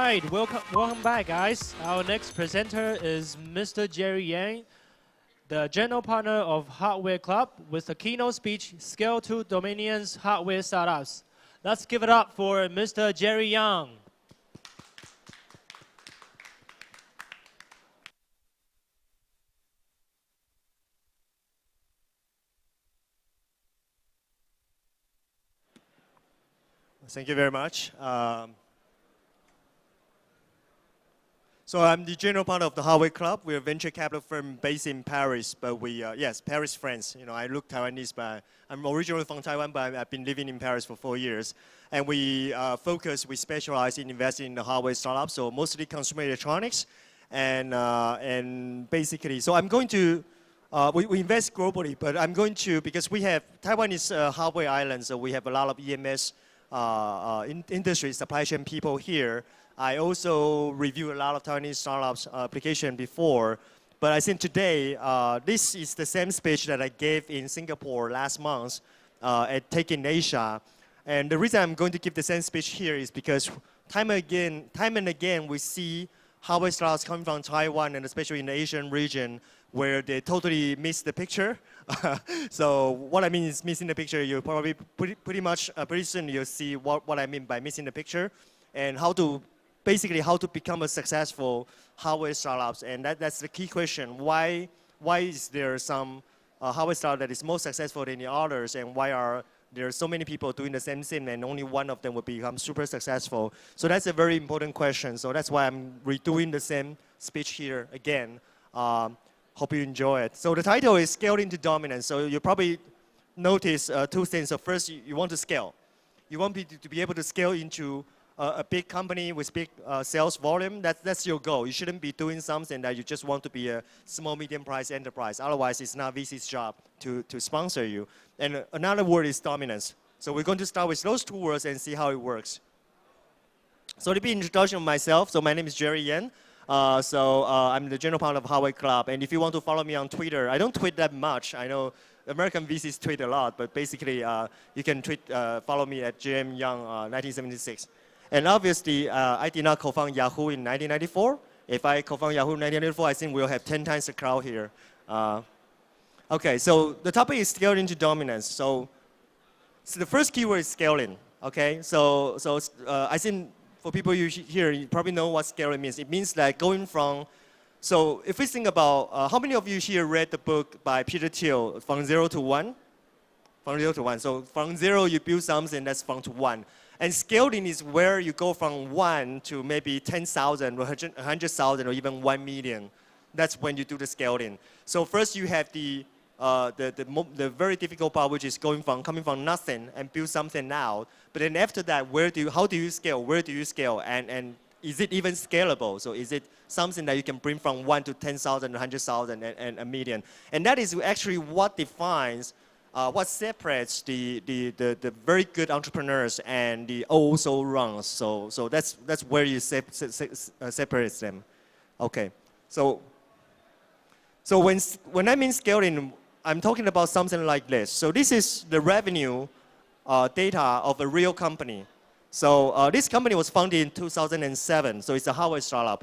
right, welcome back, guys. Our next presenter is Mr. Jerry Yang, the general partner of Hardware Club, with the keynote speech, Scale to Dominions Hardware Startups. Let's give it up for Mr. Jerry Yang. Thank you very much. So I'm the general partner of the Hardware Club. We're a venture capital firm based in Paris, but yes, Paris, France. You know, I look Taiwanese, but I'm originally from Taiwan, but I've been living in Paris for 4 years. And we we specialize in investing in the hardware startups, so mostly consumer electronics. And basically, so I'm going to, we invest globally, but I'm going to, because Taiwan is a hardware island, so we have a lot of EMS industry, supply chain people here. I also review a lot of Taiwanese startups application before, but I think today, this is the same speech that I gave in Singapore last month at Tech in Asia. And the reason I'm going to give the same speech here is because time and again, we see hardware startups coming from Taiwan, and especially in the Asian region, where they totally miss the picture. So what I mean is missing the picture, you probably pretty soon you'll see what I mean by missing the picture, and basically how to become a successful hardware startups. And that's the key question. Why is there some hardware startup that is more successful than the others, and why are there so many people doing the same thing and only one of them will become super successful? So that's a very important question. So that's why I'm redoing the same speech here again. Hope you enjoy it. So the title is Scale into Dominance. So you probably notice two things. So first, you want to scale. You want to be able to scale into a big company with big sales volume. That's your goal. You shouldn't be doing something that you just want to be a small, medium-priced enterprise. Otherwise, it's not VC's job to sponsor you. And another word is dominance. So we're going to start with those two words and see how it works. So to be introduction of myself, so my name is Jerry Yan. I'm the general partner of Hardware Club. And if you want to follow me on Twitter, I don't tweet that much. I know American VCs tweet a lot, but basically you can follow me at JM Young 1976. And obviously, I did not co-found Yahoo in 1994. If I co-found Yahoo in 1994, I think we'll have 10 times the crowd here. Okay, so the topic is scaling into dominance. So the first keyword is scaling. Okay, so I think for people here, you probably know what scaling means. It means like going from, so if we think about, how many of you here read the book by Peter Thiel, From Zero to One? From Zero to One. So from zero, you build something that's from to one. And scaling is where you go from 1 to maybe 10,000 or 100,000 or even 1 million. That's when you do the scaling. So first you have the very difficult part, which is coming from nothing and build something out. But then after that, how do you scale? Where do you scale? And is it even scalable? So is it something that you can bring from 1 to 10,000, 100,000, and a million? And that is actually what defines what separates the very good entrepreneurs and the also runs. So that's where you separate them. Okay. So when I mean scaling, I'm talking about something like this. So this is the revenue data of a real company. So this company was founded in 2007. So it's a hardware startup.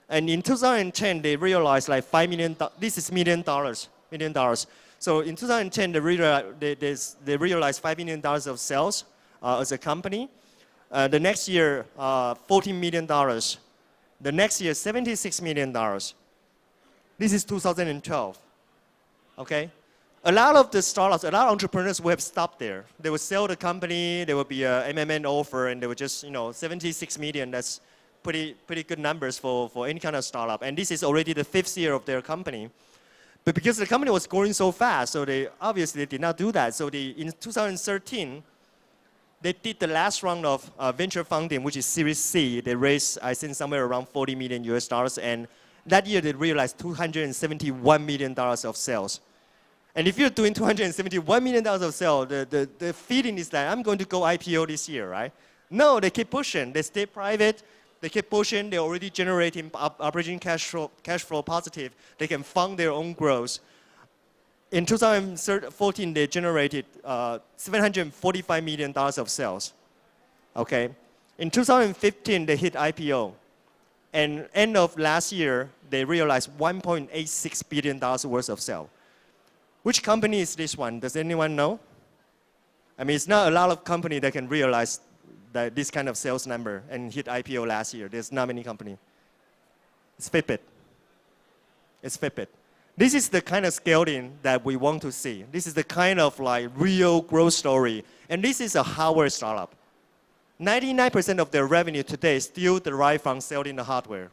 And in 2010, they realized like $5 million. This is $1 million. So in 2010, they realized $5 million of sales as a company. The next year, $14 million. The next year, $76 million. This is 2012. Okay? A lot of the startups, a lot of entrepreneurs will have stopped there. They will sell the company, there will be a MMN offer, and they will just, 76 million, that's pretty good numbers for any kind of startup. And this is already the 5th year of their company. But because the company was growing so fast, so they obviously did not do that. So in 2013, they did the last round of venture funding, which is Series C. They raised, I think, somewhere around $40 million US. And that year, they realized $271 million of sales. And if you're doing $271 million of sales, the feeling is that I'm going to go IPO this year, right? No, they keep pushing. They stay private. They keep pushing. They're already generating operating cash flow positive. They can fund their own growth. In 2014, they generated $745 million of sales. Okay. In 2015, they hit IPO. And end of last year, they realized $1.86 billion worth of sale. Which company is this one? Does anyone know? I mean, it's not a lot of company that can realize that this kind of sales number and hit IPO last year. There's not many company. It's Fitbit. It's Fitbit. This is the kind of scaling that we want to see. This is the kind of like real growth story. And this is a hardware startup. 99% of their revenue today is still derived from selling the hardware.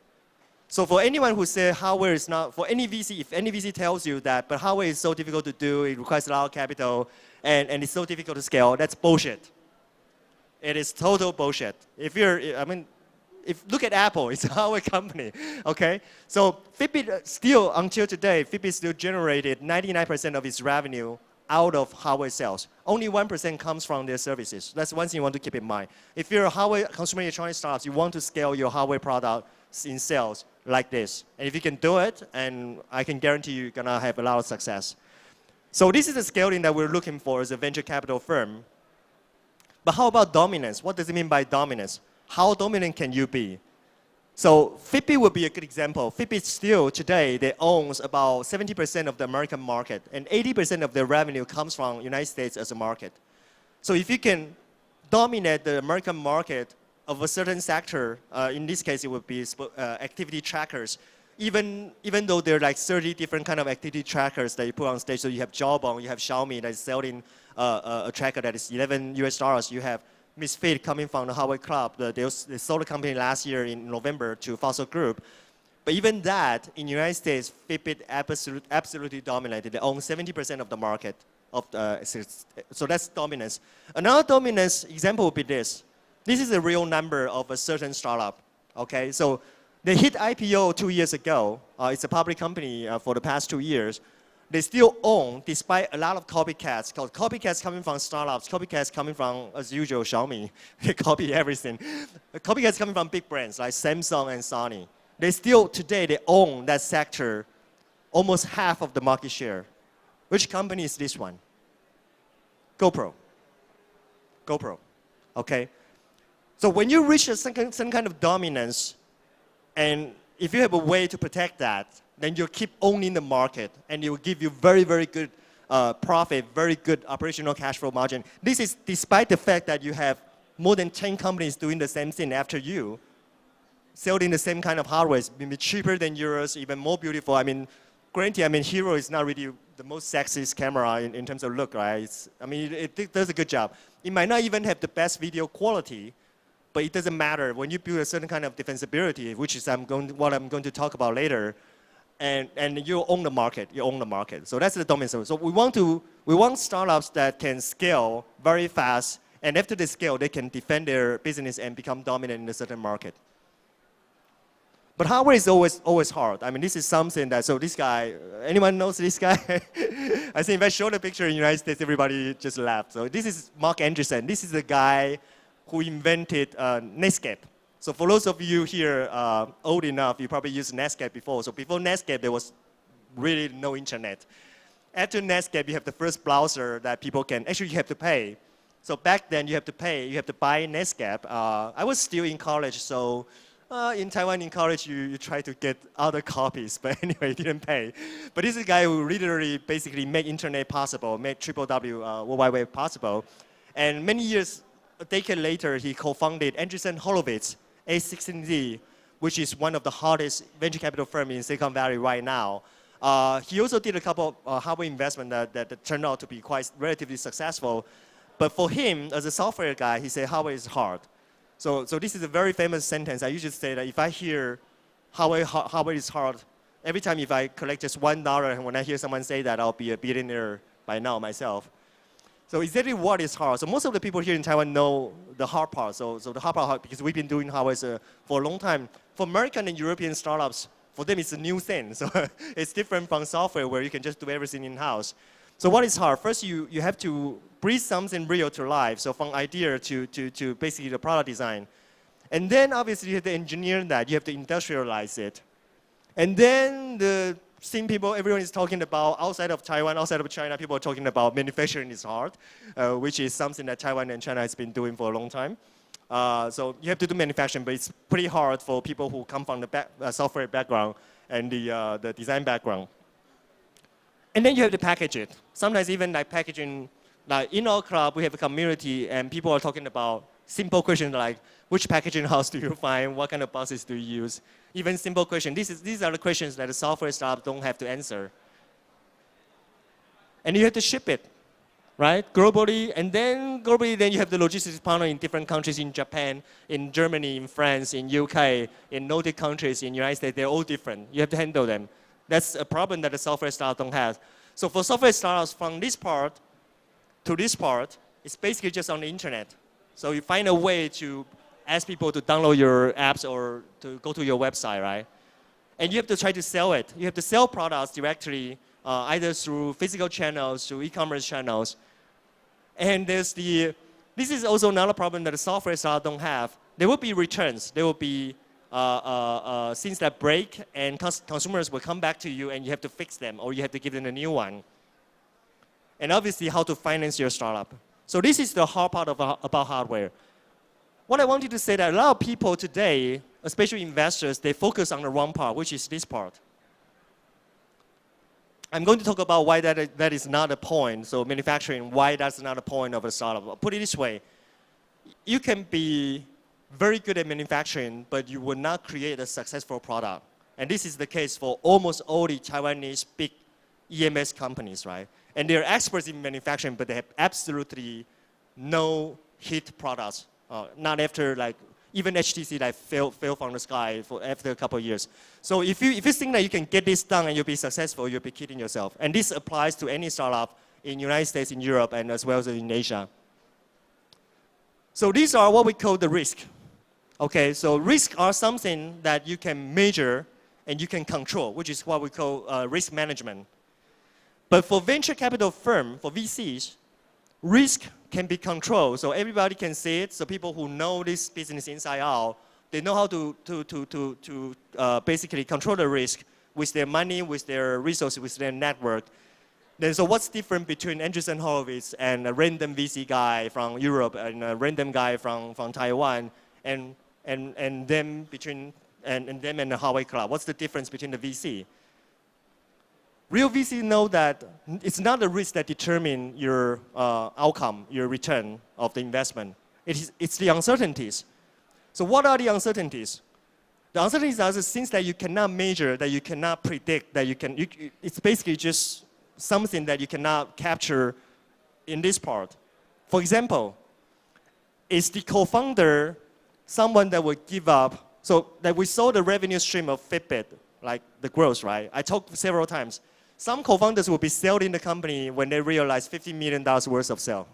So for anyone who says hardware is not, for any VC, if any VC tells you that, but hardware is so difficult to do, it requires a lot of capital, and it's so difficult to scale, that's bullshit. It is total bullshit. If look at Apple, it's a hardware company, okay? So Fitbit still, until today, Fitbit still generated 99% of its revenue out of hardware sales. Only 1% comes from their services. That's one thing you want to keep in mind. If you're a hardware consumer electronics startup, you want to scale your hardware product in sales like this. And if you can do it, and I can guarantee you're gonna have a lot of success. So this is the scaling that we're looking for as a venture capital firm. But how about dominance? What does it mean by dominance? How dominant can you be? So Fitbit would be a good example. Fitbit still today, they owns about 70% of the American market, and 80% of their revenue comes from United States as a market. So if you can dominate the American market of a certain sector, in this case it would be activity trackers, even though there are like 30 different kind of activity trackers that you put on stage. So you have Jawbone, you have Xiaomi that is selling a tracker that is $11 US. You have Misfit coming from the Hardware Club. They sold a company last year in November to Fossil Group. But even that, in the United States, Fitbit absolutely dominated. They own 70% of the market. So that's dominance. Another dominance example would be this. This is a real number of a certain startup. Okay, so they hit IPO 2 years ago. It's a public company for the past 2 years. They still own, despite a lot of copycats, because copycats coming from startups, copycats coming from, as usual, Xiaomi. They copy everything. Copycats coming from big brands like Samsung and Sony. They still, today, they own that sector, almost half of the market share. Which company is this one? GoPro. GoPro, okay? So when you reach some kind of dominance, and if you have a way to protect that, then you'll keep owning the market, and it will give you very, very good profit, very good operational cash flow margin. This is despite the fact that you have more than 10 companies doing the same thing after you, selling the same kind of hardware, maybe cheaper than yours, even more beautiful. I mean, granted, Hero is not really the most sexiest camera in terms of look, right? It does a good job. It might not even have the best video quality, but it doesn't matter. When you build a certain kind of defensibility, which is what I'm going to talk about later, and you own the market, So that's the dominance. So we want startups that can scale very fast, and after they scale, they can defend their business and become dominant in a certain market. But hardware is always hard. This is something that, so this guy, anyone knows this guy? I think if I show the picture in the United States, everybody just laughed. So this is Mark Anderson. This is the guy who invented Netscape. So for those of you here old enough, you probably used Netscape before. So before Netscape, there was really no internet. After Netscape, you have the first browser that people can, actually you have to pay. So back then you have to pay, you have to buy Netscape. I was still in college, so in Taiwan in college, you try to get other copies, but anyway, you didn't pay. But this is a guy who literally basically made internet possible, made www, World Wide Web possible. And many years, a decade later, he co-founded Andreessen Horowitz, A16Z, which is one of the hottest venture capital firms in Silicon Valley right now. He also did a couple of hardware investments that turned out to be quite relatively successful. But for him, as a software guy, he said hardware is hard. So this is a very famous sentence. I usually say that if I hear hardware is hard, every time if I collect just $1, and when I hear someone say that, I'll be a billionaire by now myself. So exactly what is hard? So most of the people here in Taiwan know the hard part. So the hard part, because we've been doing hardware for a long time. For American and European startups, for them it's a new thing. So it's different from software where you can just do everything in-house. So what is hard? First, you have to breathe something real to life. So from idea to basically the product design. And then obviously you have to engineer that. You have to industrialize it. And then the thing everyone is talking about outside of Taiwan, outside of China, people are talking about manufacturing is hard, which is something that Taiwan and China has been doing for a long time. So you have to do manufacturing, but it's pretty hard for people who come from the software background and the design background. And then you have to package it. Sometimes even like packaging, like in our club, we have a community and people are talking about simple questions like, which packaging house do you find? What kind of buses do you use? Even simple questions. These are the questions that the software startup don't have to answer. And you have to ship it, right? Globally, and then globally, then you have the logistics partner in different countries, in Japan, in Germany, in France, in UK, in Nordic countries, in United States, they're all different. You have to handle them. That's a problem that the software startup don't have. So for software startups, from this part to this part, it's basically just on the internet. So you find a way to ask people to download your apps or to go to your website, right? And you have to try to sell it. You have to sell products directly, either through physical channels, through e-commerce channels. And this is also another problem that the software startup don't have. There will be returns. There will be things that break, and consumers will come back to you, and you have to fix them, or you have to give them a new one. And obviously, how to finance your startup. So this is the hard part about hardware. What I wanted to say that a lot of people today, especially investors, they focus on the wrong part, which is this part. I'm going to talk about why that is not a point. So manufacturing, why that's not a point of a startup. I'll put it this way. You can be very good at manufacturing, but you will not create a successful product. And this is the case for almost all the Taiwanese big EMS companies, right? And they're experts in manufacturing, but they have absolutely no hit products. Not after like, even HTC like fell from the sky after a couple of years. So if you think that you can get this done and you'll be successful, you'll be kidding yourself. And this applies to any startup in the United States, in Europe, and as well as in Asia. So these are what we call the risk. Okay, so risks are something that you can measure and you can control, which is what we call risk management. But for venture capital firm, for VCs, risk can be controlled, so everybody can see it. So people who know this business inside out, they know how to basically control the risk with their money, with their resources, with their network. Then, so what's different between Andreessen Horowitz and a random VC guy from Europe and a random guy from Taiwan, and them and the Hawaii Club? What's the difference between the VC? Real VC know that it's not the risk that determine your outcome, your return of the investment. It's the uncertainties. So what are the uncertainties? The uncertainties are the things that you cannot measure, that you cannot predict, that it's basically just something that you cannot capture in this part. For example, is the co-founder someone that would give up? So that we saw the revenue stream of Fitbit, like the growth, right? I talked several times. Some co-founders will be selling the company when they realize $50 million worth of sale.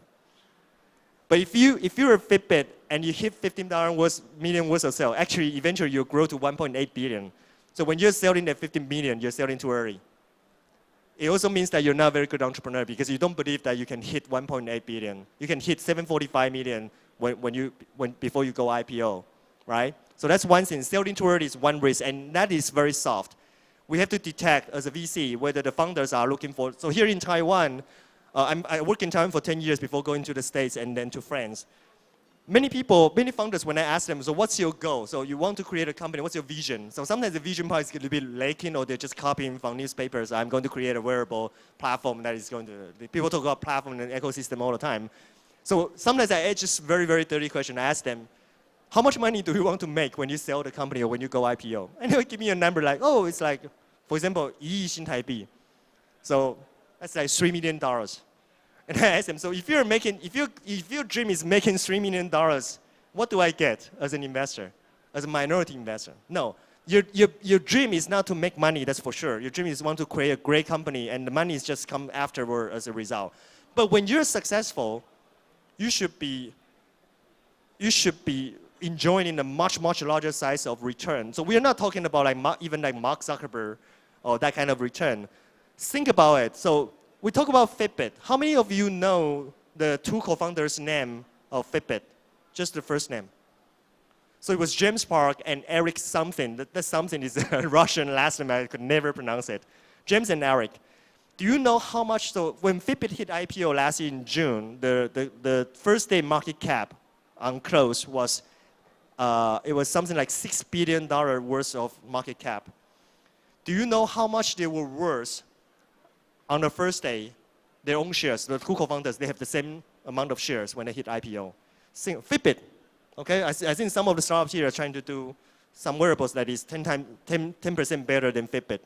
But if you're a Fitbit and you hit $15 million worth of sale, actually eventually you'll grow to 1.8 billion. So when you're selling at 15 million, you're selling too early. It also means that you're not a very good entrepreneur because you don't believe that you can hit 1.8 billion. You can hit 745 million before you go IPO, right? So that's one thing. Selling too early is one risk, and that is very soft. We have to detect as a VC whether the founders are looking for. So here in Taiwan, I worked in Taiwan for 10 years before going to the States and then to France. Many founders, when I ask them, so what's your goal? So you want to create a company, what's your vision? So sometimes the vision part is going to be lacking, or they're just copying from newspapers. I'm going to create a wearable platform that is going to, people talk about platform and ecosystem all the time. So sometimes I ask just very, very dirty question. I ask them, how much money do you want to make when you sell the company or when you go IPO? And they'll give me a number like, oh, it's like, for example, 1亿新台币. So that's like $3 million. And I ask them, so if your dream is making $3 million, what do I get as an investor, as a minority investor? No, your dream is not to make money, that's for sure. Your dream is want to create a great company, and the money is just come afterward as a result. But when you're successful, you should be enjoying a much, much larger size of return. So we're not talking about even like Mark Zuckerberg or that kind of return. Think about it. So we talk about Fitbit. How many of you know the two co-founders' name of Fitbit? Just the first name. So it was James Park and Eric something. That something is a Russian last name. I could never pronounce it. James and Eric. Do you know how much? So when Fitbit hit IPO last year in June, the first day market cap on close was, it was something like $6 billion worth of market cap. Do you know how much they were worth on the first day? Their own shares, the two co-founders, they have the same amount of shares when they hit IPO. Fitbit, okay? I think some of the startups here are trying to do some wearables that is 10% better than Fitbit.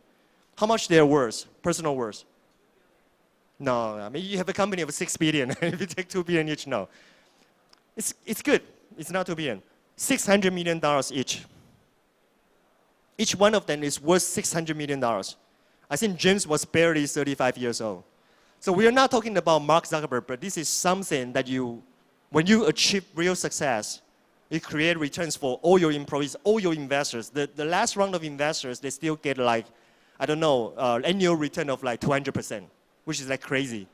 How much they're worth, personal worth? No, I mean, you have a company of 6 billion, if you take 2 billion each, no. It's good, it's not 2 billion. $600 million each. Each one of them is worth $600 million. I think James was barely 35 years old. So we are not talking about Mark Zuckerberg, but this is something that when you achieve real success, you create returns for all your employees, all your investors. The last round of investors, they still get like, I don't know, annual return of like 200%, which is like crazy.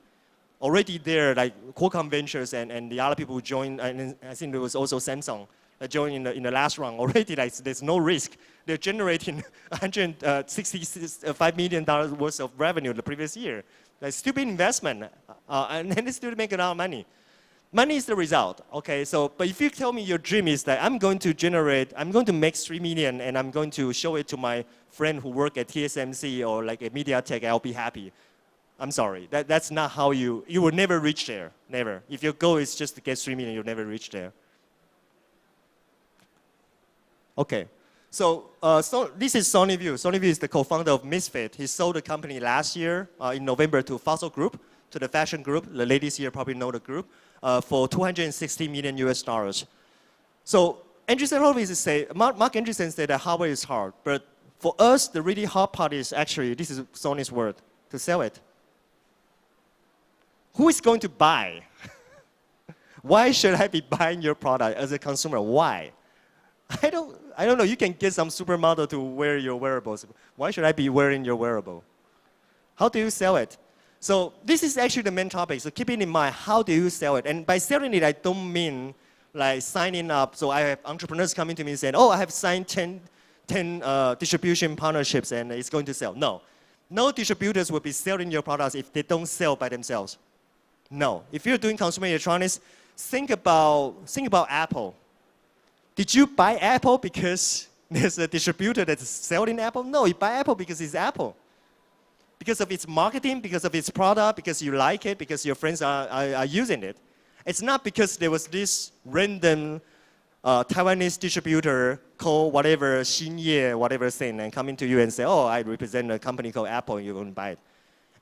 Already there, like Qualcomm Ventures and the other people who joined, and I think there was also Samsung that joined in the last round. Already, like, there's no risk. They're generating $165 million worth of revenue the previous year. Like stupid investment, and then they still make a lot of money. Money is the result, okay? So, but if you tell me your dream is that I'm going to make 3 million and I'm going to show it to my friend who work at TSMC or like at MediaTek, I'll be happy. I'm sorry, that's not how you will never reach there, never. If your goal is just to get 3 million, you'll never reach there. Okay. So this is Sonny View. Sonny View is the co-founder of Misfit. He sold the company last year in November to Fossil Group, to the fashion group. The ladies here probably know the group, for $260 million US. So Andreessen Horowitz say, Mark Andreessen said that hardware is hard, but for us, the really hard part is actually, this is Sonny's word, to sell it. Who is going to buy? Why should I be buying your product as a consumer? Why? I don't know, you can get some supermodel to wear your wearables. Why should I be wearing your wearable? How do you sell it? So this is actually the main topic, so keep it in mind, how do you sell it? And by selling it, I don't mean like signing up. So I have entrepreneurs coming to me and saying, oh, I have signed 10 distribution partnerships and it's going to sell. No. No distributors will be selling your products if they don't sell by themselves. No. If you're doing consumer electronics, think about Apple. Did you buy Apple because there's a distributor that's selling Apple? No, you buy Apple because it's Apple. Because of its marketing, because of its product, because you like it, because your friends are using it. It's not because there was this random Taiwanese distributor called whatever, Xinye, whatever thing, and coming to you and say, oh, I represent a company called Apple, and you're going to buy it.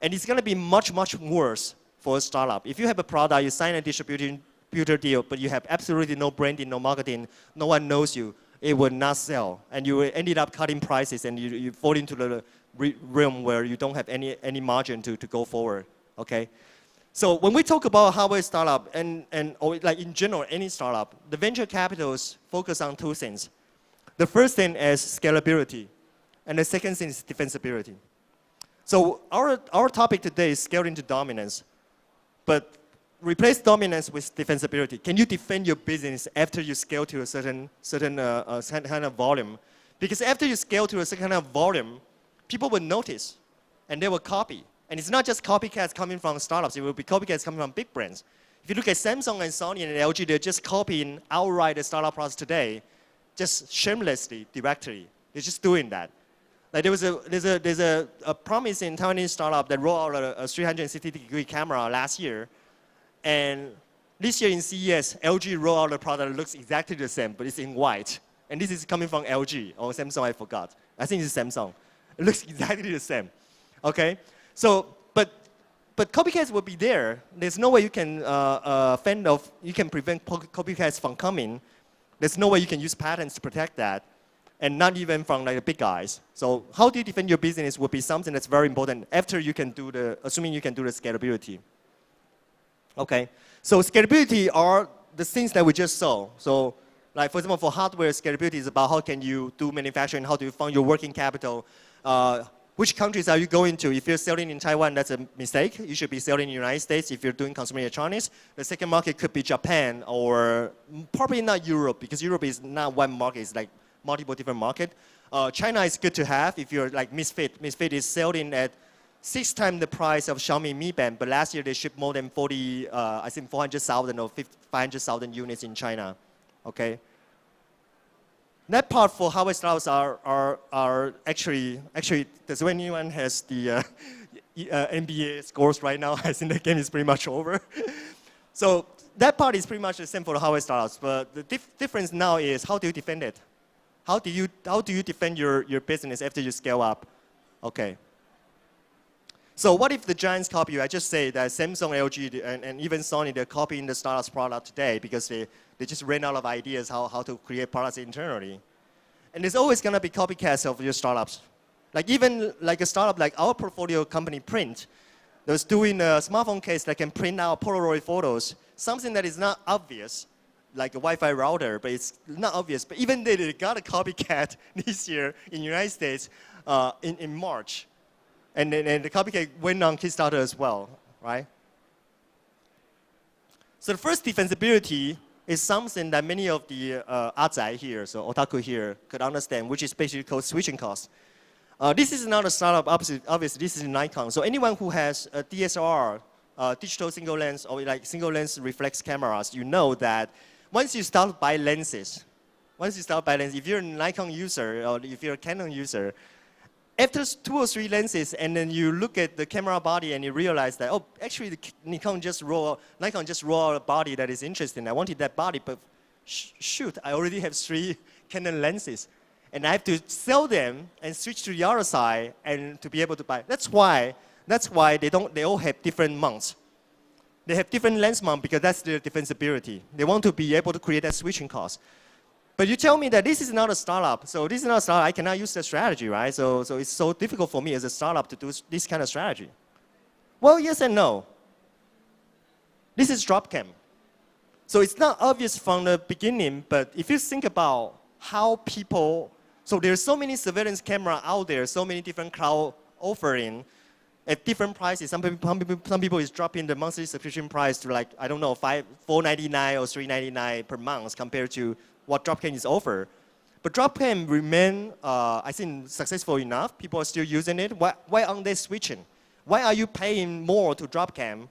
And it's going to be much, much worse for a startup. If you have a product, you sign a distributor deal, but you have absolutely no branding, no marketing, no one knows you, it will not sell. And you ended up cutting prices and you fall into the realm where you don't have any margin to go forward, okay? So when we talk about hardware startup or like in general, any startup, the venture capitals focus on two things. The first thing is scalability, and the second thing is defensibility. So our topic today is scaling to dominance, but replace dominance with defensibility. Can you defend your business after you scale to a certain kind of volume? Because after you scale to a certain kind of volume, people will notice and they will copy. And it's not just copycats coming from startups, it will be copycats coming from big brands. If you look at Samsung and Sony and LG, they're just copying outright the startup products today, just shamelessly, directly. They're just doing that. Like there's a promising Taiwanese startup that rolled out a 360-degree camera last year. And this year in CES, LG rolled out a product that looks exactly the same, but it's in white. And this is coming from LG, or Samsung, I forgot. I think it's Samsung. It looks exactly the same, okay? So, but copycats will be there. There's no way you can you can prevent copycats from coming. There's no way you can use patents to protect that, and not even from like the big guys. So how do you defend your business will be something that's very important after you can do assuming you can do the scalability. Okay, so scalability are the things that we just saw. So like for example, for hardware, scalability is about how can you do manufacturing, how do you fund your working capital, which countries are you going to? If you're selling in Taiwan, that's a mistake. You should be selling in the United States if you're doing consumer electronics. The second market could be Japan or probably not Europe, because Europe is not one market, it's like multiple different markets. China is good to have if you're like Misfit. Misfit is selling at 6 times the price of Xiaomi Mi Band, but last year they shipped more than 400,000 or 500,000 units in China. okay? That part for hardware startups are actually, does anyone has the NBA scores right now? I think the game is pretty much over. So that part is pretty much the same for the hardware startups, but the difference now is how do you defend it? How do you defend your business after you scale up? Okay. So what if the giants copy you? I just say that Samsung, LG, and even Sony, they're copying the startups product today because they just ran out of ideas how to create products internally. And there's always gonna be copycats of your startups. Like even like a startup like our portfolio company Print, that was doing a smartphone case that can print out Polaroid photos, something that is not obvious, like a Wi-Fi router, but it's not obvious. But even they got a copycat this year in the United States in March. And the copycat went on Kickstarter as well, right? So the first defensibility is something that many of the azai here, so otaku here, could understand, which is basically called switching costs. This is not a startup, obviously this is Nikon. So anyone who has a DSLR, digital single lens, or like single lens reflex cameras, you know that once you start to buy lenses, if you're a Nikon user or if you're a Canon user, after 2 or 3 lenses, and then you look at the camera body and you realize that, oh, actually Nikon just roll out a body that is interesting. I wanted that body, but shoot, I already have 3 Canon lenses. And I have to sell them and switch to the other side and to be able to buy. That's why they all have different mounts. They have different lens mount because that's their defensibility. They want to be able to create that switching cost. But you tell me that this is not a startup, so this is not a startup, I cannot use that strategy, right? So it's so difficult for me as a startup to do this kind of strategy. Well, yes and no. This is drop cam. So it's not obvious from the beginning, but if you think about how people, so there's so many surveillance camera out there, so many different cloud offering at different prices. Some people is dropping the monthly subscription price to like, I don't know, $4.99 or $3.99 per month compared to what Dropcam is offered. But Dropcam remain, I think, successful enough. People are still using it. Why aren't they switching? Why are you paying more to Dropcam?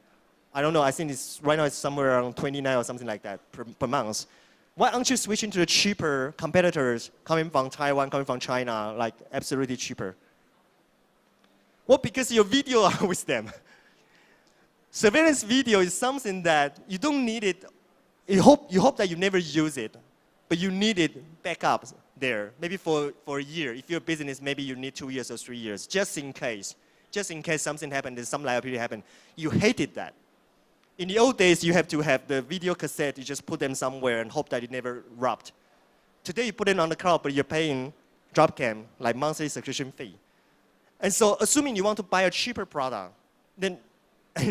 I don't know, I think right now it's somewhere around 29 or something like that per month. Why aren't you switching to the cheaper competitors coming from Taiwan, coming from China, like absolutely cheaper? Well, because your video are with them. Surveillance video is something that you don't need it. You hope that you never use it. But you need it back up there, maybe for a year. If you're a business, maybe you need 2 years or 3 years, just in case something happened, there's some liability happened. You hated that. In the old days, you have to have the video cassette, you just put them somewhere and hope that it never rubbed. Today, you put it on the cloud, but you're paying Dropcam, like monthly subscription fee. And so, assuming you want to buy a cheaper product, then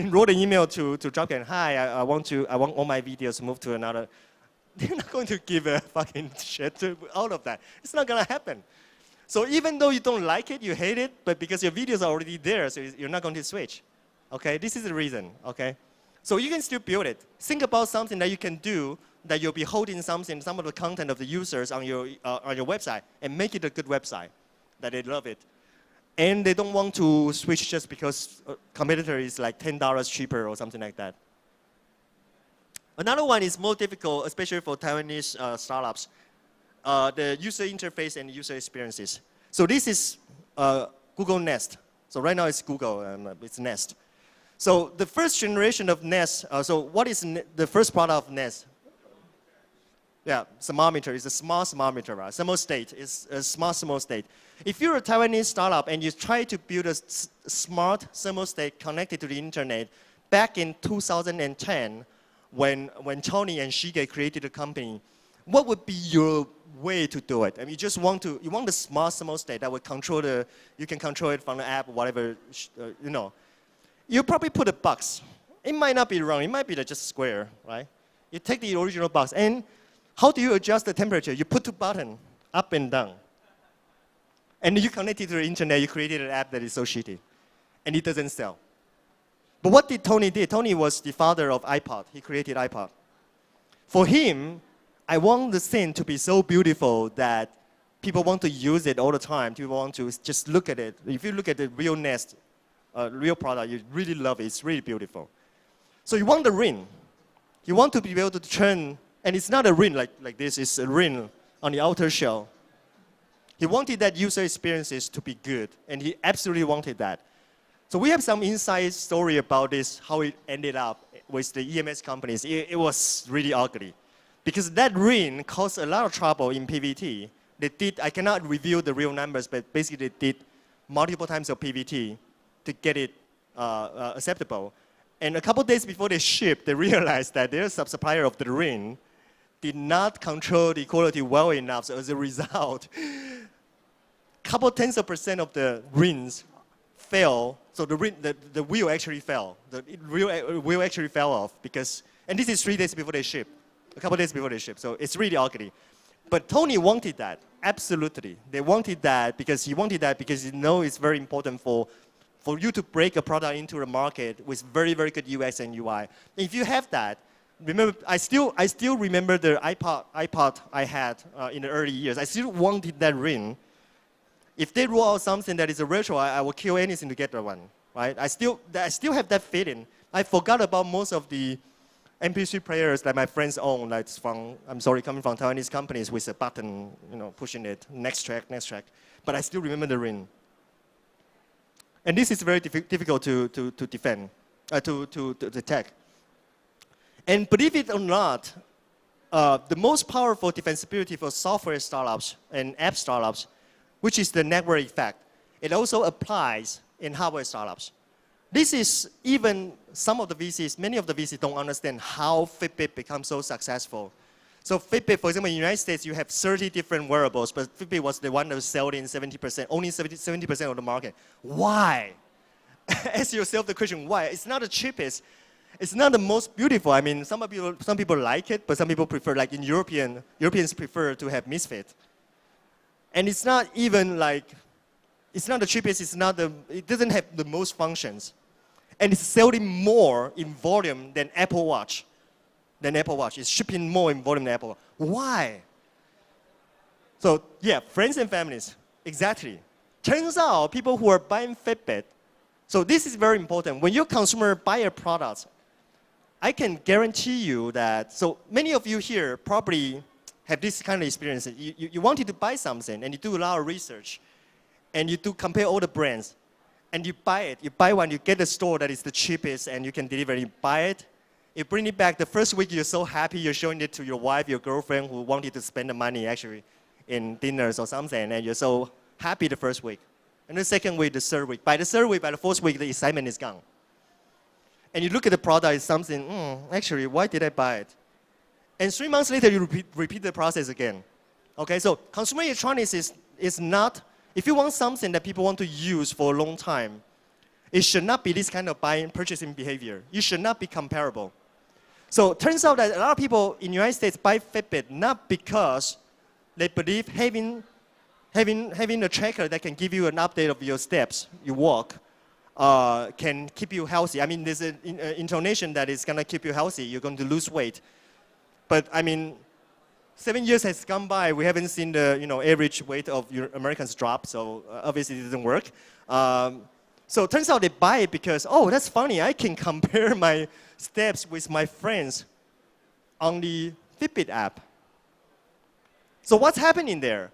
wrote an email to Dropcam, hi, I want all my videos moved to another. They're not going to give a fucking shit out of that. It's not going to happen. So even though you don't like it, you hate it, but because your videos are already there, so you're not going to switch. Okay, this is the reason, okay? So you can still build it. Think about something that you can do that you'll be holding some of the content of the users on your website and make it a good website, that they love it. And they don't want to switch just because a competitor is like $10 cheaper or something like that. Another one is more difficult, especially for Taiwanese startups, the user interface and user experiences. So this is Google Nest. So right now it's Google, it's Nest. So the first generation of Nest, so what is the first product of Nest? Yeah, thermometer is a smart thermometer, right? Thermostat is a smart thermostat. If you're a Taiwanese startup and you try to build a smart thermostat connected to the internet, back in 2010, when Tony and Shige created a company, what would be your way to do it? I mean, you want the smart thermostat that would you can control it from the app, whatever, you know. You probably put a box. It might not be round, it might be just square, right? You take the original box, and how do you adjust the temperature? You put 2 buttons, up and down. And you connect it to the internet, you created an app that is so shitty. And it doesn't sell. But what did Tony do? Tony was the father of iPod. He created iPod. For him, I want the thing to be so beautiful that people want to use it all the time. People want to just look at it. If you look at the real Nest, real product, you really love it. It's really beautiful. So you want the ring. You want to be able to turn And it's not a ring like this, it's a ring on the outer shell. He wanted that user experiences to be good, and he absolutely wanted that. So we have some inside story about this, how it ended up with the EMS companies. It was really ugly. Because that ring caused a lot of trouble in PVT. They did, I cannot reveal the real numbers, but basically they did multiple times of PVT to get it acceptable. And a couple days before they shipped, they realized that their sub-supplier of the ring did not control the quality well enough. So as a result, couple tens of % of the rings fell. So the wheel actually fell. The wheel actually fell off because, and this is 3 days before they ship, a couple days before they ship. So it's really ugly. But Tony wanted that, absolutely. They wanted that because he knows it's very important for you to break a product into the market with very, very good UX and UI. If you have that, remember, I still remember the iPod I had in the early years. I still wanted that ring. If they roll out something that is a retro, I will kill anything to get that one, right? I still have that feeling. I forgot about most of the MP3 players that my friends own, like coming from Taiwanese companies with a button, pushing it, next track. But I still remember the ring. And this is very difficult to defend, to detect. And believe it or not, the most powerful defensibility for software startups and app startups, which is the network effect, it also applies in hardware startups. This is even some of the VCs, many of the VCs don't understand how Fitbit becomes so successful. So Fitbit, for example, in the United States, you have 30 different wearables, but Fitbit was the one that was selling 70%, only 70% of the market. Why? Ask yourself the question, why? It's not the cheapest. It's not the most beautiful. I mean, some people like it, but some people prefer, like in Europeans prefer to have Misfit. And it's not even like, it's not the cheapest, it doesn't have the most functions. And it's selling more in volume than Apple Watch. It's shipping more in volume than Apple Watch. Why? So yeah, friends and families, exactly. Turns out people who are buying Fitbit, so this is very important. When your consumer buy a product, I can guarantee you that, so many of you here probably have this kind of experience. You wanted to buy something and you do a lot of research and you do compare all the brands and you buy it. You buy one, you get the store that is the cheapest and you can deliver it. You buy it, you bring it back. The first week you're so happy, you're showing it to your wife, your girlfriend who wanted to spend the money actually in dinners or something, and you're so happy the first week. And the second week, the third week. By the third week, by the fourth week, the excitement is gone. And you look at the product, it's something, actually, why did I buy it? And 3 months later, you repeat the process again. Okay, so consumer electronics is not, if you want something that people want to use for a long time, it should not be this kind of purchasing behavior. You should not be comparable. So it turns out that a lot of people in the United States buy Fitbit not because they believe having a tracker that can give you an update of your steps, you walk, can keep you healthy. I mean, there's an intonation that is going to keep you healthy. You're going to lose weight. But I mean, 7 years has gone by. We haven't seen the average weight of Americans drop. So obviously it doesn't work. So it turns out they buy it because, oh, that's funny. I can compare my steps with my friends on the Fitbit app. So what's happening there?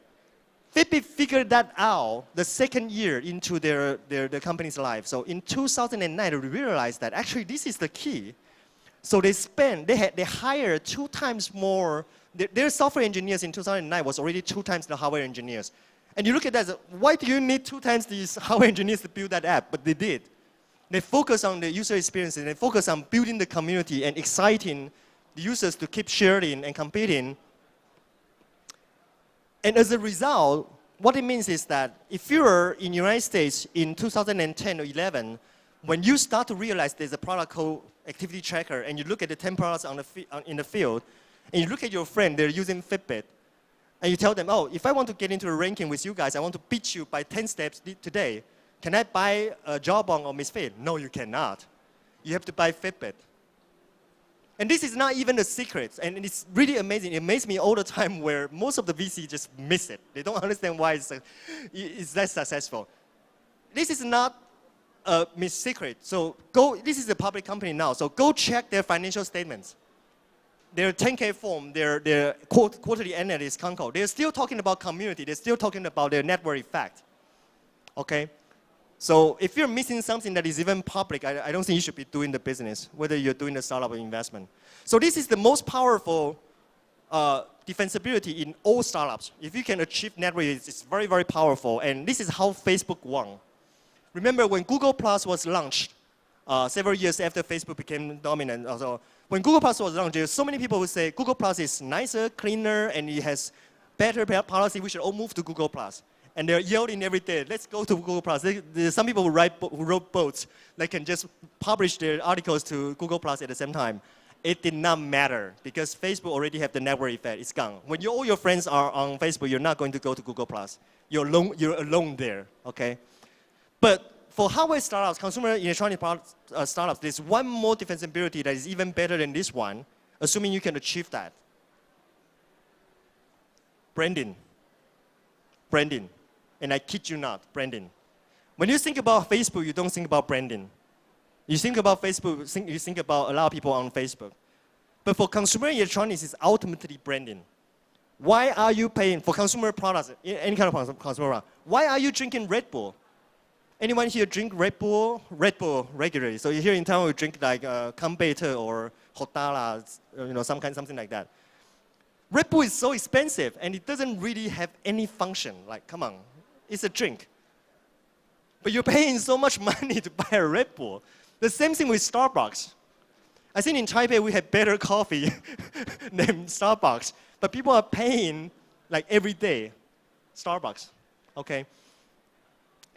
Fitbit figured that out the second year into their company's life. So in 2009, they realized that actually this is the key. So they hired 2 times more. Their software engineers in 2009 was already 2 times the hardware engineers. And you look at that, why do you need 2 times these hardware engineers to build that app? But they did. They focus on the user experience and they focus on building the community and exciting the users to keep sharing and competing. And as a result, what it means is that if you're in the United States in 2010 or 11, when you start to realize there's a product called Activity Tracker and you look at the 10 products in the field, and you look at your friend, they're using Fitbit, and you tell them, oh, if I want to get into a ranking with you guys, I want to beat you by 10 steps today. Can I buy a Jawbone or Misfit? No, you cannot. You have to buy Fitbit. And this is not even a secret, and it's really amazing. It amazes me all the time where most of the VC just miss it. They don't understand why it's that successful. This is not a secret. So this is a public company now, so go check their financial statements. their 10K form, their quarterly analyst Conco, they're still talking about community. They're still talking about their network effect. Okay? So if you're missing something that is even public, I don't think you should be doing the business, whether you're doing the startup or investment. So this is the most powerful defensibility in all startups. If you can achieve network, it's very, very powerful. And this is how Facebook won. Remember when Google Plus was launched, several years after Facebook became dominant. Also, when Google Plus was launched, there's so many people who say Google Plus is nicer, cleaner, and it has better policy. We should all move to Google Plus. And they're yelling every day, let's go to Google Plus. There's some people who wrote boats that can just publish their articles to Google Plus at the same time. It did not matter because Facebook already have the network effect. It's gone. When all your friends are on Facebook, you're not going to go to Google Plus. You're alone there, okay? But for hardware startups, consumer electronic startups, there's one more defensibility that is even better than this one, assuming you can achieve that. Branding. Branding. And I kid you not, branding. When you think about Facebook, you don't think about branding. You think about Facebook, you think about a lot of people on Facebook. But for consumer electronics, it's ultimately branding. Why are you paying for consumer products, any kind of consumer product? Why are you drinking Red Bull? Anyone here drink Red Bull? Red Bull regularly. So here in town, we drink like Kambeter or Hotala, something like that. Red Bull is so expensive, and it doesn't really have any function. Like, come on, it's a drink. But you're paying so much money to buy a Red Bull. The same thing with Starbucks. I think in Taipei, we have better coffee than Starbucks. But people are paying, like, every day, Starbucks, okay?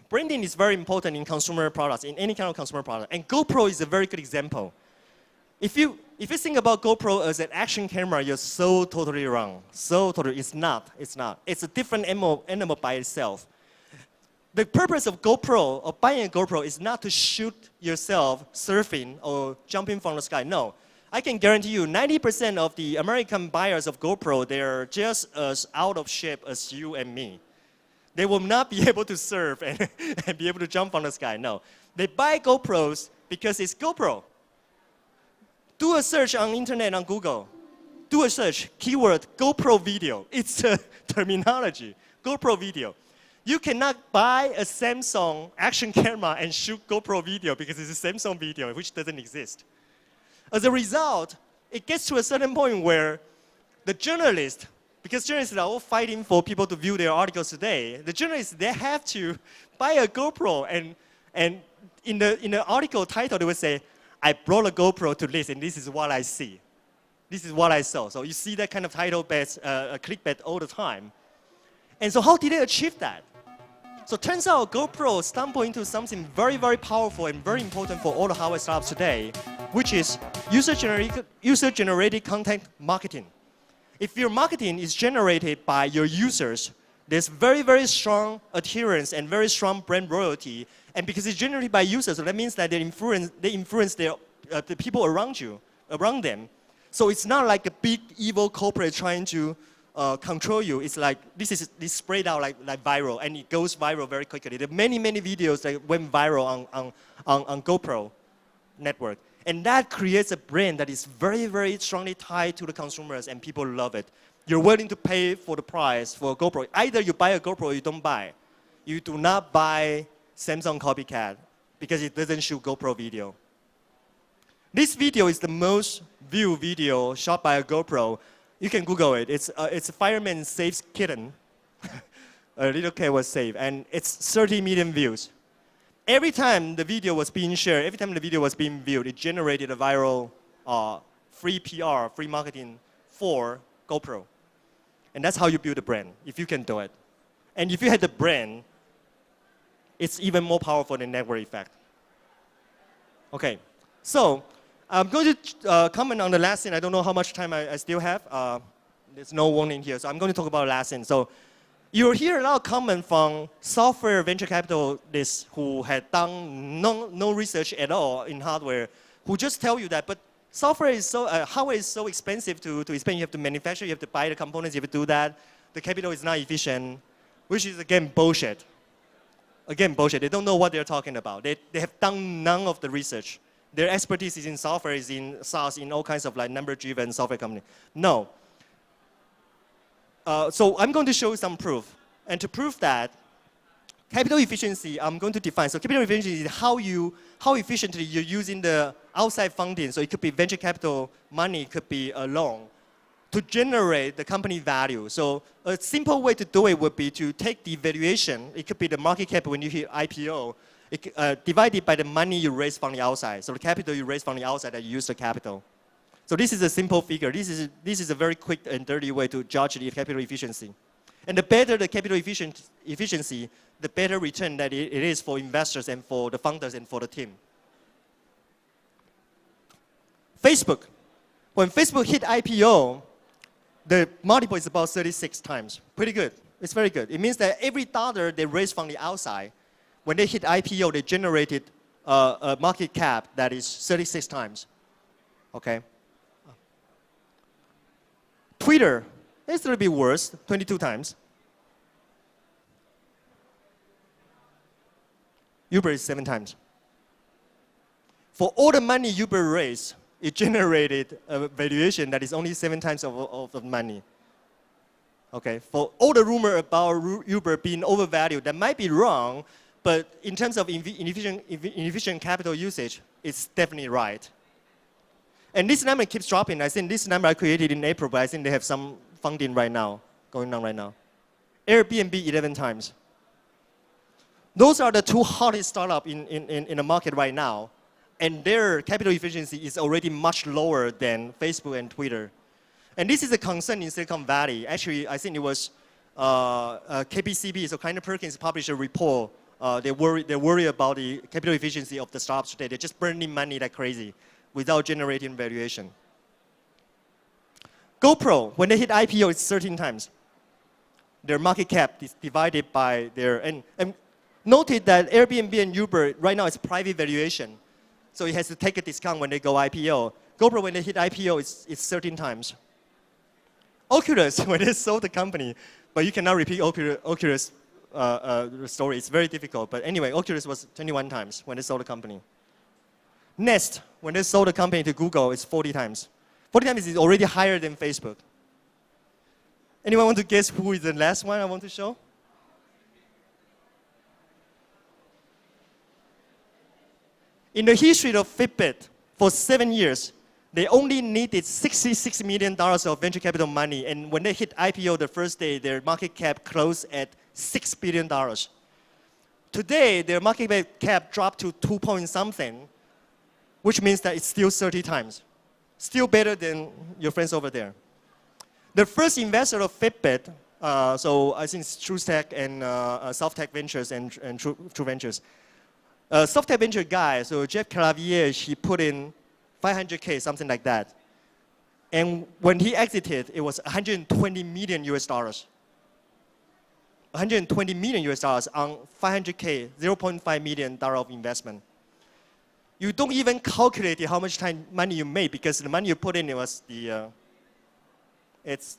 Branding is very important in consumer products, in any kind of consumer product. And GoPro is a very good example. If you think about GoPro as an action camera, you're so totally wrong. So totally, it's not. It's a different animal by itself. The purpose of GoPro, or buying a GoPro, is not to shoot yourself surfing or jumping from the sky. No. I can guarantee you 90% of the American buyers of GoPro, they're just as out of shape as you and me. They will not be able to surf and be able to jump from the sky. No. They buy GoPros because it's GoPro. Do a search on internet, on Google. Do a search, keyword, GoPro video. It's a terminology, GoPro video. You cannot buy a Samsung action camera and shoot GoPro video because it's a Samsung video, which doesn't exist. As a result, it gets to a certain point where the journalists, because journalists are all fighting for people to view their articles today, the journalists, they have to buy a GoPro, and in the article title, they would say, I brought a GoPro to this, and this is what I see. This is what I saw. So you see that kind of title-based clickbait all the time. And so how did they achieve that? So it turns out GoPro stumbled into something very, very powerful and very important for all the hardware startups today, which is user-generated content marketing. If your marketing is generated by your users, there's very, very strong adherence and very strong brand loyalty. And because it's generated by users, so that means that they influence the people around them. So it's not like a big evil corporate trying to control you. It's like this spread out like viral, and it goes viral very quickly. There are many, many videos that went viral on GoPro network. And that creates a brand that is very, very strongly tied to the consumers, and people love it. You're willing to pay for the price for a GoPro. Either you buy a GoPro or you don't buy. You do not buy Samsung copycat because it doesn't shoot GoPro video. This video is the most viewed video shot by a GoPro. You can Google it. It's a fireman saves kitten. A little cat was saved, and it's 30 million views. Every time the video was being shared, every time the video was being viewed, it generated a viral free PR, free marketing for GoPro. And that's how you build a brand, if you can do it. And if you had the brand, it's even more powerful than network effect. Okay, so I'm going to comment on the last thing. I don't know how much time I still have. There's no warning here, so I'm going to talk about the last thing. So you'll hear a lot of comment from software venture capitalists who had done no research at all in hardware, who just tell you that, but software is hardware is so expensive to expand. You have to manufacture, you have to buy the components, you have to do that. The capital is not efficient, which is again bullshit. Again, bullshit. They don't know what they're talking about. They have done none of the research. Their expertise is in software, is in SaaS, in all kinds of like number-driven software company. No. So I'm going to show you some proof. And to prove that, capital efficiency, I'm going to define. So capital efficiency is how efficiently you're using the outside funding. So it could be venture capital money, it could be a loan, to generate the company value. So a simple way to do it would be to take the valuation, it could be the market cap when you hit IPO, divided by the money you raise from the outside. So the capital you raise from the outside, that you use the capital. So this is a simple figure. This is a very quick and dirty way to judge the capital efficiency. And the better the capital efficiency, the better return that it is for investors and for the founders and for the team. Facebook. When Facebook hit IPO, the multiple is about 36 times. Pretty good. It's very good. It means that every dollar they raised from the outside, when they hit IPO, they generated a market cap that is 36 times. Okay? Twitter, it's a little bit worse, 22 times. Uber is 7 times. For all the money Uber raised, it generated a valuation that is only 7 times of the money. Okay, for all the rumor about Uber being overvalued, that might be wrong, but in terms of inefficient capital usage, it's definitely right. And this number keeps dropping. I think this number I created in April, but I think they have some funding right now, going on right now. Airbnb 11 times. Those are the two hottest startups in the market right now. And their capital efficiency is already much lower than Facebook and Twitter. And this is a concern in Silicon Valley. Actually, I think it was KPCB, so Kleiner Perkins published a report. They worry about the capital efficiency of the startups today. They're just burning money like crazy without generating valuation. GoPro, when they hit IPO, it's 13 times. Their market cap is divided by their, and noted that Airbnb and Uber right now is private valuation. So it has to take a discount when they go IPO. GoPro, when they hit IPO, it's 13 times. Oculus, when they sold the company, but you cannot repeat Oculus story. It's very difficult. But anyway, Oculus was 21 times when they sold the company. Nest, when they sold the company to Google, it's 40 times. 40 times is already higher than Facebook. Anyone want to guess who is the last one I want to show? In the history of Fitbit, for 7 years, they only needed $66 million of venture capital money. And when they hit IPO the first day, their market cap closed at $6 billion. Today, their market cap dropped to 2 point something, which means that it's still 30 times. Still better than your friends over there. The first investor of Fitbit, so I think it's TrueTech and SoftTech Ventures and True Ventures. SoftTech venture guy, so Jeff Clavier, he put in 500K, something like that. And when he exited, it was 120 million US dollars. 120 million US dollars on 500K, $0.5 million of investment. You don't even calculate how much money you made because the money you put in, it was the, it's,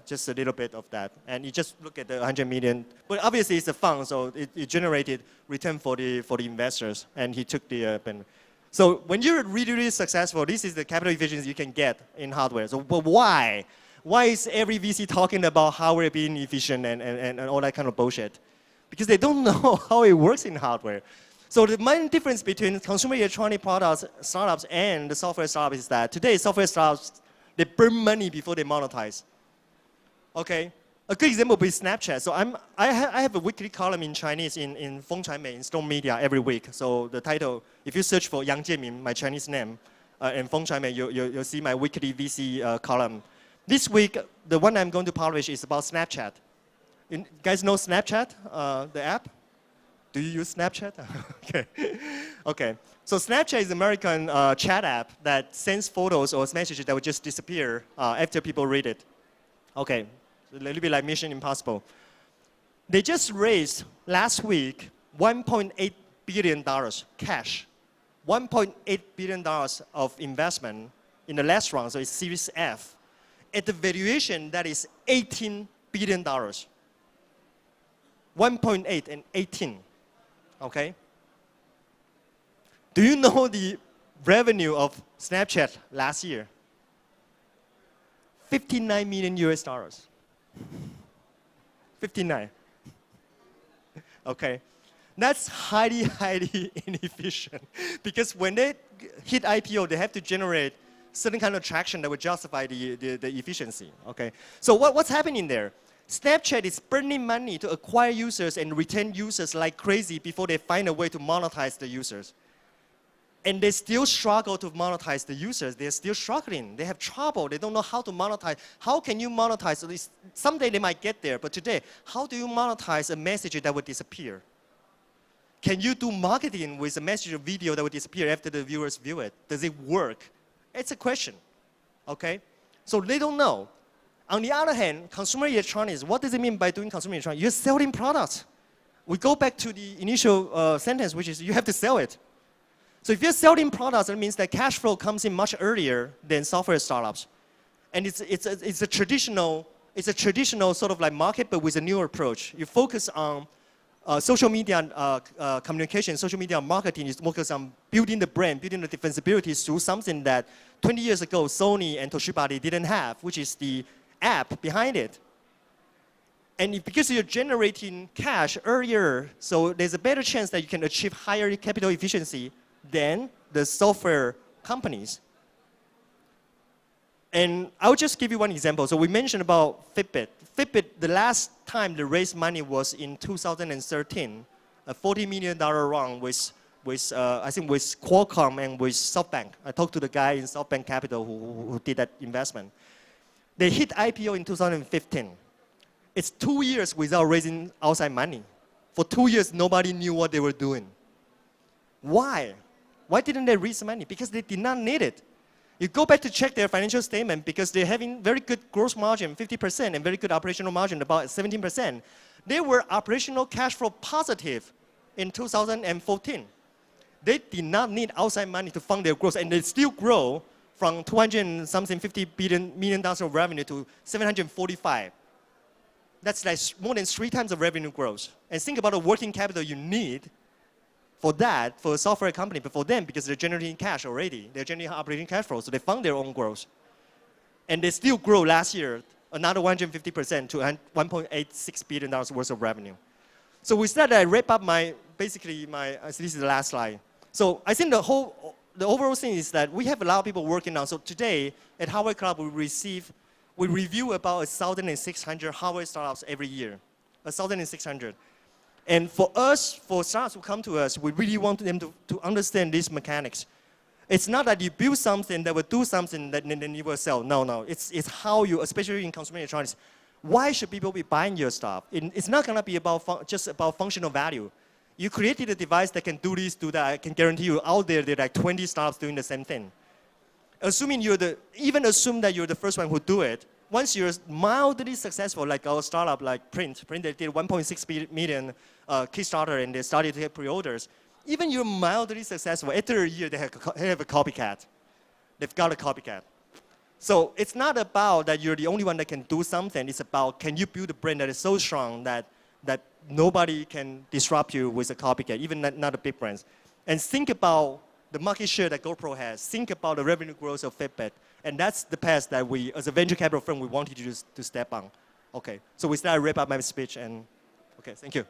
just a little bit of that. And you just look at the 100 million. But obviously it's a fund, so it generated return for the investors, and he took the benefit. So when you're really, really successful, this is the capital efficiency you can get in hardware. So but why? Why is every VC talking about hardware being efficient and all that kind of bullshit? Because they don't know how it works in hardware. So the main difference between consumer electronic products startups and the software startups is that today software startups, they burn money before they monetize. Okay, a good example would be Snapchat. So I have a weekly column in Chinese in Feng Chanmei, in Stone Media every week. So the title, if you search for Yang Jianmin, my Chinese name, in Feng Chanmei, you'll see my weekly VC column. This week, the one I'm going to publish is about Snapchat. You guys know Snapchat, the app? Do you use Snapchat? Okay. Okay. So Snapchat is an American chat app that sends photos or messages that would just disappear after people read it. Okay. A little bit like Mission Impossible. They just raised last week $1.8 billion cash. $1.8 billion of investment in the last round, so it's Series F, at the valuation that is $18 billion. 1.8 and 18. Okay? Do you know the revenue of Snapchat last year, 59 million US dollars. 59. Okay. That's highly, highly inefficient because when they hit IPO, they have to generate certain kind of traction that would justify the efficiency. Okay. So what's happening there? Snapchat is burning money to acquire users and retain users like crazy before they find a way to monetize the users. And they still struggle to monetize the users. They're still struggling. They have trouble. They don't know how to monetize. How can you monetize? Someday they might get there, but today, how do you monetize a message that would disappear? Can you do marketing with a message or video that would disappear after the viewers view it? Does it work? It's a question, okay? So they don't know. On the other hand, consumer electronics, what does it mean by doing consumer electronics? You're selling products. We go back to the initial sentence, which is you have to sell it. So if you're selling products, that means that cash flow comes in much earlier than software startups. And it's a traditional sort of like market, but with a newer approach. You focus on social media communication, social media marketing is focused on building the brand, building the defensibility through something that 20 years ago Sony and Toshiba they didn't have, which is the app behind it. And because you're generating cash earlier, so there's a better chance that you can achieve higher capital efficiency than the software companies. And I'll just give you one example. So we mentioned about Fitbit. Fitbit, the last time they raised money was in 2013, a $40 million round with I think with Qualcomm and with SoftBank. I talked to the guy in SoftBank Capital who did that investment. They hit IPO in 2015. It's 2 years without raising outside money. For 2 years, nobody knew what they were doing. Why? Why didn't they raise money? Because they did not need it. You go back to check their financial statement because they're having very good gross margin, 50%, and very good operational margin, about 17%. They were operational cash flow positive in 2014. They did not need outside money to fund their growth, and they still grow from 200 and something $50 million of revenue to 745. That's like more than 3 times the revenue growth. And think about the working capital you need for that, for a software company, but for them, because they're generating cash already, they're generating operating cash flow, so they fund their own growth. And they still grow last year, another 150% to $1.86 billion worth of revenue. So with that, I wrap up this is the last slide. So I think the overall thing is that we have a lot of people working on. So today at Hardware Club, we review about 1,600 hardware startups every year, 1,600. And for us, for startups who come to us, we really want them to understand these mechanics. It's not that you build something that will do something that then you will sell. No. It's how you, especially in consumer electronics, why should people be buying your stuff? It's not going to be just about functional value. You created a device that can do this, do that. I can guarantee you out there are like 20 startups doing the same thing. Even assume that you're the first one who do it, once you're mildly successful, like our startup, like Print they did 1.6 million Kickstarter and they started to get pre-orders. Even you're mildly successful, after a year they have a copycat. They've got a copycat. So it's not about that you're the only one that can do something. It's about can you build a brand that is so strong that nobody can disrupt you with a copycat, even not the big brands. And think about the market share that GoPro has. Think about the revenue growth of Fitbit. And that's the path that we, as a venture capital firm, we wanted you to step on. Okay, so with that, I wrap up my speech. And okay, thank you.